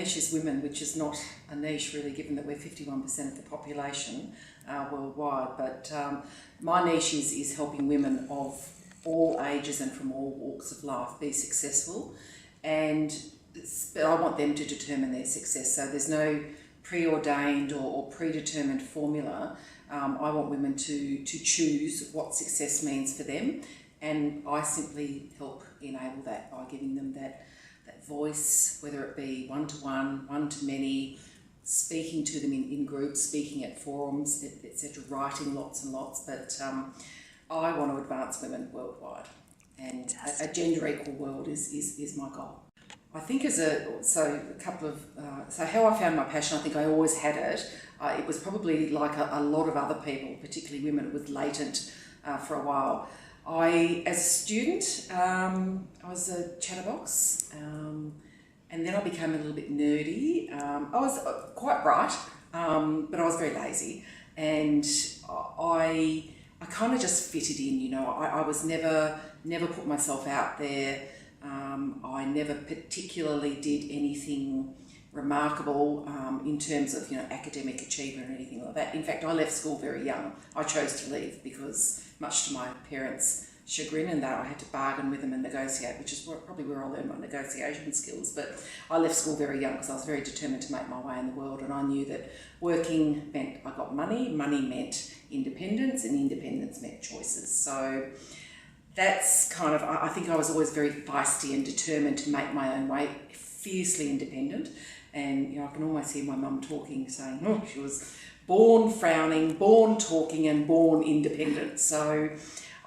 niche is women, which is not a niche really, given that we're 51% of the population worldwide. But my niche is helping women of all ages and from all walks of life be successful, and I want them to determine their success. So there's no preordained or predetermined formula. I want women to choose what success means for them, and I simply help enable that by giving them that voice, whether it be one-to-one, one-to-many, speaking to them in groups, speaking at forums, etc., writing lots and lots. But I want to advance women worldwide, and a gender equal world is my goal. I think so how I found my passion, I think I always had it. It was probably like a lot of other people, particularly women, it was latent for a while. As a student, I was a chatterbox, and then I became a little bit nerdy. I was quite bright, but I was very lazy, and I kind of just fitted in, you know. I was never put myself out there. I never particularly did anything remarkable in terms of, you know, academic achievement or anything like that. In fact, I left school very young. I chose to leave because, much to my parents' chagrin, and that I had to bargain with them and negotiate, which is probably where I learned my negotiation skills. But I left school very young because I was very determined to make my way in the world, and I knew that working meant I got money, money meant independence, and independence meant choices. So that's kind of, I think I was always very feisty and determined to make my own way, fiercely independent. And, you know, I can almost hear my mum talking, saying, oh, she was born frowning, born talking, and born independent. So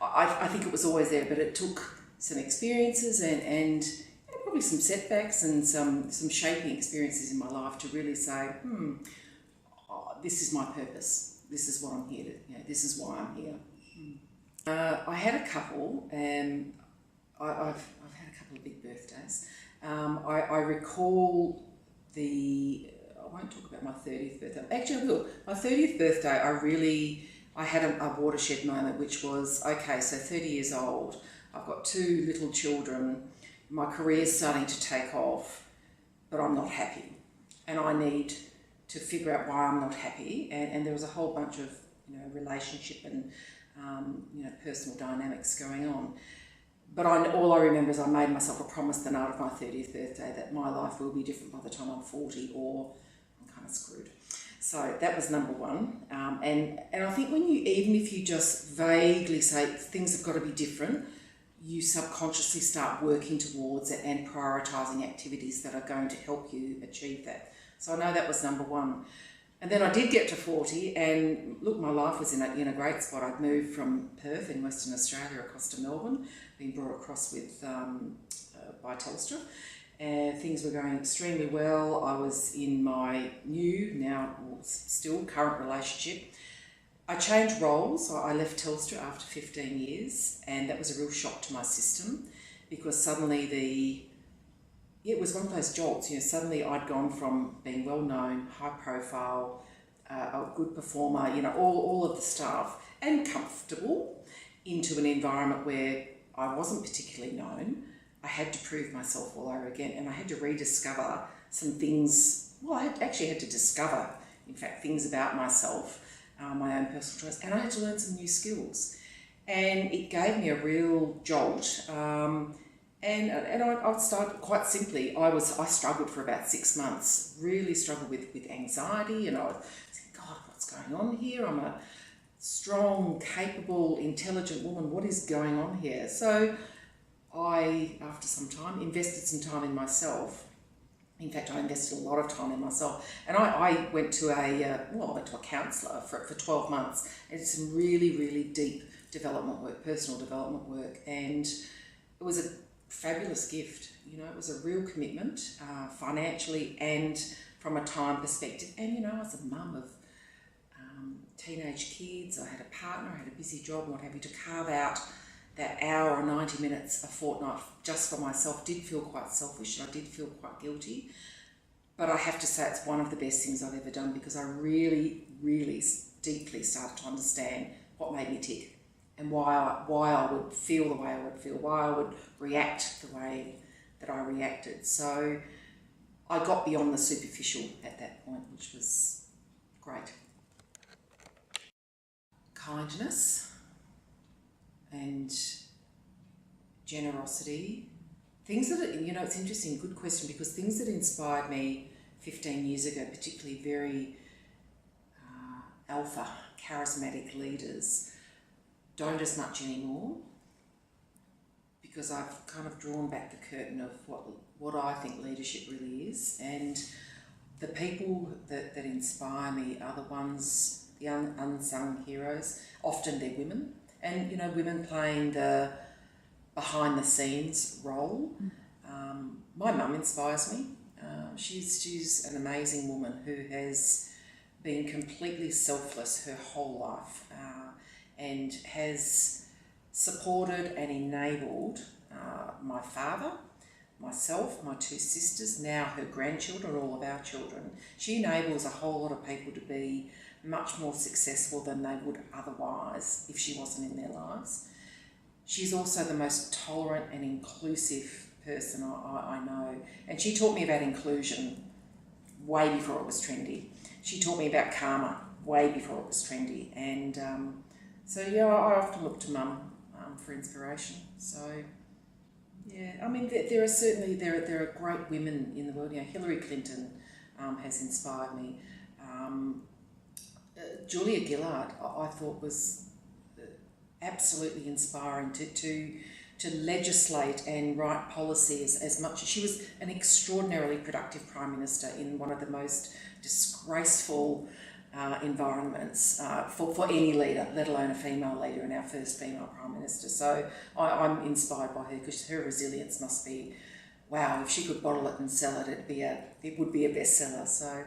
I think it was always there, but it took some experiences and probably some setbacks and some shaping experiences in my life to really say, this is my purpose. This is what I'm here to, you know, this is why I'm here. I had a couple, and I've had a couple of big birthdays. I recall I won't talk about my 30th birthday. Actually, I will. My 30th birthday, I had a watershed moment, which was, okay, so 30 years old, I've got 2 little children, my career's starting to take off, but I'm not happy. And I need to figure out why I'm not happy. And there was a whole bunch of, you know, relationship and you know, personal dynamics going on. But all I remember is I made myself a promise the night of my 30th birthday that my life will be different by the time I'm 40, or I'm kind of screwed. So that was number one. And I think even if you just vaguely say things have got to be different, you subconsciously start working towards it and prioritising activities that are going to help you achieve that. So I know that was number one. And then I did get to 40, and look, my life was in a great spot. I'd moved from Perth in Western Australia across to Melbourne, being brought across with by Telstra, and things were going extremely well. I was in my still current relationship. I changed roles. I left Telstra after 15 years, and that was a real shock to my system, because suddenly it was one of those jolts, you know. Suddenly I'd gone from being well known, high profile, a good performer, you know, all of the stuff, and comfortable, into an environment where I wasn't particularly known. I had to prove myself all over again, and I had to rediscover some things. Well, I actually had to discover, in fact, things about myself, my own personal choice, and I had to learn some new skills. And it gave me a real jolt. And I'd start quite simply. I struggled for about 6 months, really struggled with anxiety, and I was thinking, God, what's going on here? I'm a strong, capable, intelligent woman. What is going on here? So I, after some time, invested some time in myself. In fact, I invested a lot of time in myself, and I went to a counsellor for 12 months, and did some really, really deep development work, personal development work, and it was a fabulous gift. You know, it was a real commitment, financially and from a time perspective. And, you know, as a mum of teenage kids, I had a partner, I had a busy job, and what have you, to carve out that hour or 90 minutes a fortnight just for myself did feel quite selfish, and I did feel quite guilty. But I have to say it's one of the best things I've ever done, because I really, really deeply started to understand what made me tick, and why I would feel the way I would feel, why I would react the way that I reacted. So I got beyond the superficial at that point, which was great. Kindness and generosity. Things that, it's interesting, good question, because things that inspired me 15 years ago, particularly very alpha, charismatic leaders, don't as much anymore, because I've kind of drawn back the curtain of what I think leadership really is. And the people that inspire me are the ones, the unsung heroes. Often they're women, and women playing the behind the scenes role. My mum inspires me. She's an amazing woman who has been completely selfless her whole life, and has supported and enabled my father, myself, my two sisters, now her grandchildren, all of our children. She enables a whole lot of people to be much more successful than they would otherwise if she wasn't in their lives. She's also the most tolerant and inclusive person I know. And she taught me about inclusion way before it was trendy. She taught me about karma way before it was trendy. And so I often look to Mum for inspiration. So yeah, I mean, there are certainly there are great women in the world. Hillary Clinton has inspired me. Julia Gillard, I thought, was absolutely inspiring to legislate and write policies as much as she was an extraordinarily productive Prime Minister in one of the most disgraceful environments for any leader, let alone a female leader, and our first female Prime Minister. So I'm inspired by her, because her resilience must be, wow, if she could bottle it and sell it, it would be a bestseller. So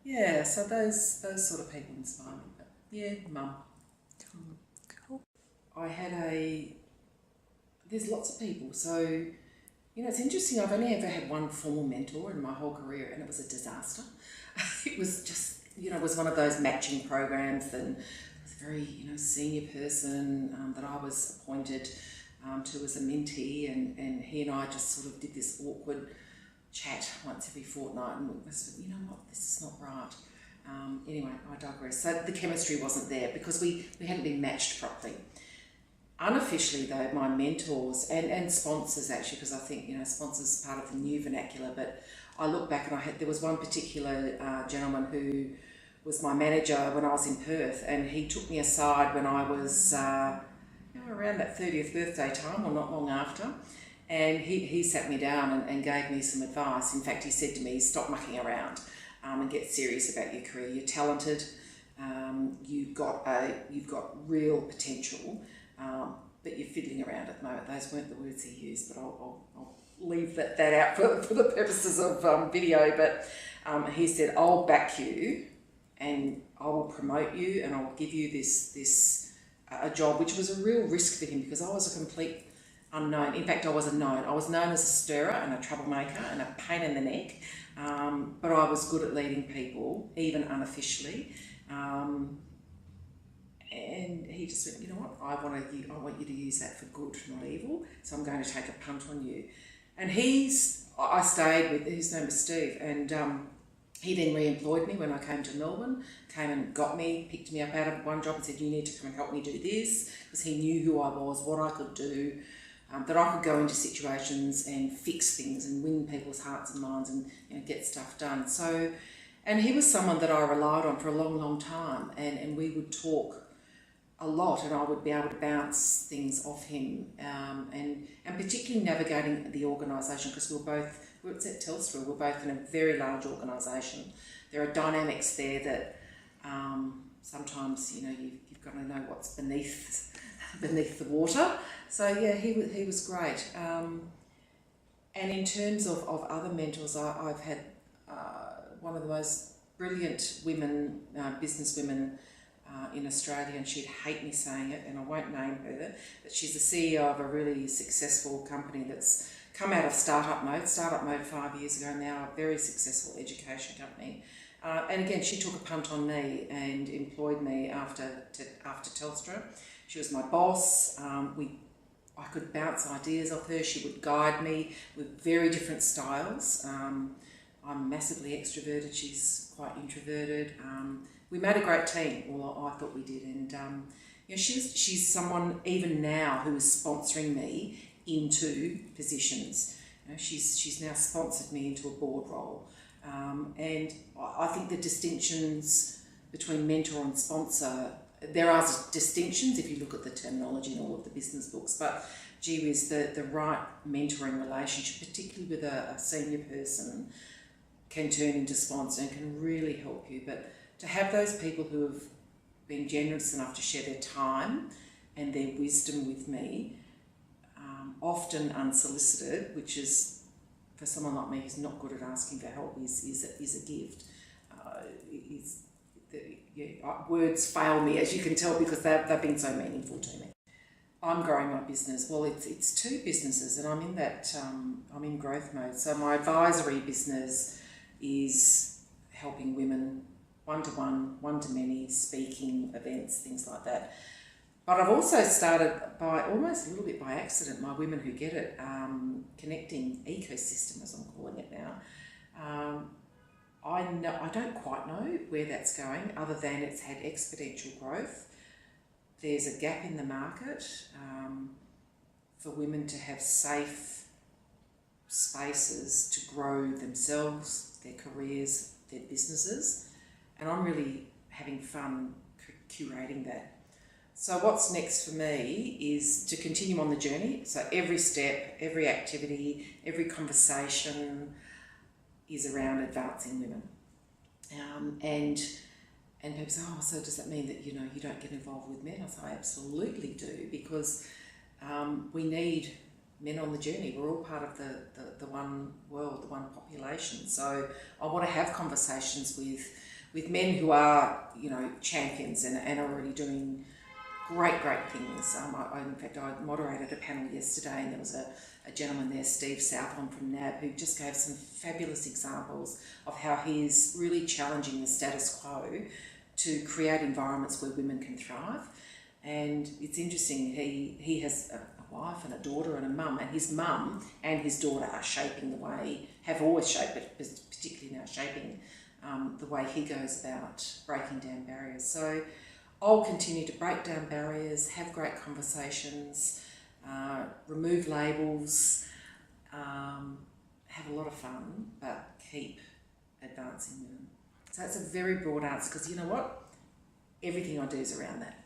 yeah, so those sort of people inspire me. But yeah, Mum. Cool. There's lots of people. So, it's interesting. I've only ever had one formal mentor in my whole career, and it was a disaster. It was just, it was one of those matching programs, and it was a very, senior person that I was appointed to as a mentee, and he and I just sort of did this awkward chat once every fortnight, and we said, this is not right. Anyway, I digress. So the chemistry wasn't there because we hadn't been matched properly. Unofficially, though, my mentors and sponsors, actually, because I think sponsors are part of the new vernacular, but I look back and there was one particular gentleman who was my manager when I was in Perth, and he took me aside when I was around that 30th birthday time, or not long after, and he sat me down and gave me some advice. In fact, he said to me, stop mucking around and get serious about your career. You're talented, you've got real potential, but you're fiddling around at the moment. Those weren't the words he used, but I'll leave that out for the purposes of video. But he said, I'll back you and I will promote you and I'll give you a job, which was a real risk for him because I was a complete unknown. In fact, I was known as a stirrer and a troublemaker and a pain in the neck, but I was good at leading people, even unofficially. And he just went, you know what, I want you to use that for good, not evil, so I'm going to take a punt on you. And I stayed with, his name was Steve, and he then re-employed me when I came to Melbourne, came and got me, picked me up out of one job and said, you need to come and help me do this, because he knew who I was, what I could do, that I could go into situations and fix things and win people's hearts and minds and get stuff done. So, and he was someone that I relied on for a long, long time, and we would talk a lot, and I would be able to bounce things off him, and particularly navigating the organisation, because we were at Telstra, we're both in a very large organisation. There are dynamics there that sometimes you've got to know what's beneath the water. So yeah, he was great. And in terms of other mentors, I've had one of the most brilliant women, business women in Australia, and she'd hate me saying it, and I won't name her, but she's the CEO of a really successful company that's come out of startup mode 5 years ago now, a very successful education company. And again, she took a punt on me and employed me after Telstra. She was my boss. I could bounce ideas off her. She would guide me with very different styles. I'm massively extroverted, she's quite introverted. We made a great team, well, I thought we did, and you know, she's someone even now who is sponsoring me into positions. You know, she's now sponsored me into a board role, and I think the distinctions between mentor and sponsor, there are distinctions if you look at the terminology in all of the business books, but gee whiz, the right mentoring relationship, particularly with a senior person, can turn into sponsor and can really help you. But to have those people who have been generous enough to share their time and their wisdom with me, often unsolicited, which is, for someone like me who's not good at asking for help, is a gift. Words fail me, as you can tell, because they've been so meaningful to me. I'm growing my business. Well, it's two businesses, and I'm in that I'm in growth mode. So my advisory business is helping women one-to-one, one-to-many, speaking, events, things like that. But I've also started, by almost a little bit by accident, my Women Who Get It connecting ecosystem, as I'm calling it now. I don't quite know where that's going, other than it's had exponential growth. There's a gap in the market for women to have safe spaces to grow themselves, their careers, their businesses, and I'm really having fun curating that. So what's next for me is to continue on the journey. So every step, every activity, every conversation is around advancing women. And people say, oh, so does that mean that, you don't get involved with men? I say, I absolutely do, because we need men on the journey. We're all part of the one world, the one population. So I want to have conversations with men who are, champions and are already doing great things. In fact, I moderated a panel yesterday, and there was a gentleman there, Steve Southon from NAB, who just gave some fabulous examples of how he's really challenging the status quo to create environments where women can thrive. And it's interesting, he has a wife and a daughter and a mum, and his mum and his daughter are shaping the way, have always shaped, but particularly now shaping the way he goes about breaking down barriers. So I'll continue to break down barriers, have great conversations, remove labels, have a lot of fun, but keep advancing women. So it's a very broad answer, because you know what? Everything I do is around that.